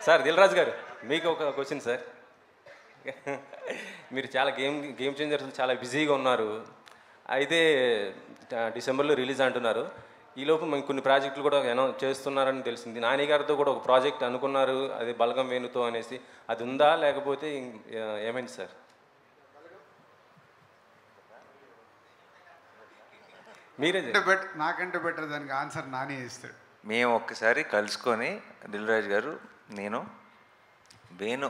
Sir Dil Raju గారు మీకు ఒక క్వశ్చన్ సార్. మీరు చాలా గేమ్ చేంజర్స్ చాలా బిజీగా ఉన్నారు. అయితే డిసెంబర్లో రిలీజ్ అంటున్నారు. ఈలోపు మేము కొన్ని ప్రాజెక్టులు కూడా చేస్తున్నారని తెలిసింది. నాని గారితో కూడా ఒక ప్రాజెక్ట్ అనుకున్నారు, అది బలగం వేణుతో అనేసి. అది ఉందా లేకపోతే ఏమైంది సార్? మీరే నాకంటే బెటర్ దానికి ఆన్సర్ నాని ఇస్తాడు. మేము ఒక్కసారి కలుసుకొని దిల్రాజు గారు నేను వేణు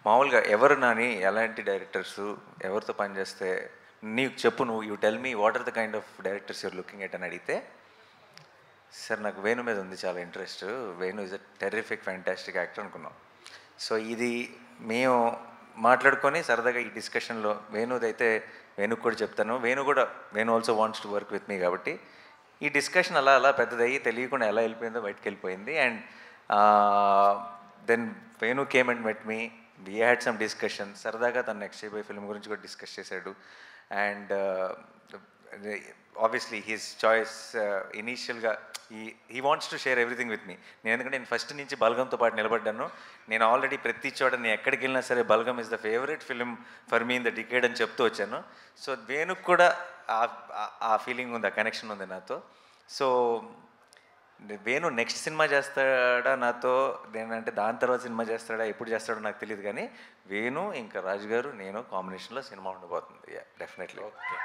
మామూలుగా ఎవరు నాని ఎలాంటి డైరెక్టర్సు ఎవరితో పనిచేస్తే నీకు చెప్పు, నువ్వు you tell me what are the kind of directors you're looking at అని అడిగితే, సార్ నాకు వేణు మీద ఉంది చాలా interest, Venu is a terrific fantastic actor అనుకున్నాం. సో ఇది మేము మాట్లాడుకొని సరదాగా ఈ డిస్కషన్లో వేణుదైతే వేణుకు కూడా చెప్తాను, Venu also wants to work with me. కాబట్టి ఈ డిస్కషన్ అలా అలా పెద్దదయ్యి తెలియకుండా ఎలా వెళ్ళిపోయిందో బయటకు వెళ్ళిపోయింది. And then Venu came and met me, we had some discussion. సరదాగా తను నెక్స్ట్ చేయబోయే ఫిల్మ్ గురించి కూడా డిస్కస్ చేశాడు. అండ్ ఆబ్వియస్లీ హిస్ చాయిస్ ఇనీషియల్గా he wants to share everything with me. ఎందుకంటే నేను ఫస్ట్ నుంచి బల్గంతో పాటు నిలబడ్డాను. నేను ఆల్రెడీ ప్రతి చోట నేను ఎక్కడికి వెళ్ళినా సరే Balagam is the favourite film for me in the decade అని చెప్తూ వచ్చాను. సో వేణుకు కూడా ఆ ఫీలింగ్ ఉంది, ఆ కనెక్షన్ ఉంది నాతో. సో వేణు నెక్స్ట్ సినిమా చేస్తాడా నాతో, నేనంటే దాని తర్వాత సినిమా చేస్తాడా, ఎప్పుడు చేస్తాడో నాకు తెలియదు. కానీ వేణు ఇంకా రాజు గారు నేను కాంబినేషన్లో సినిమా ఉండబోతుంది. డెఫినెట్లీ. ఓకే.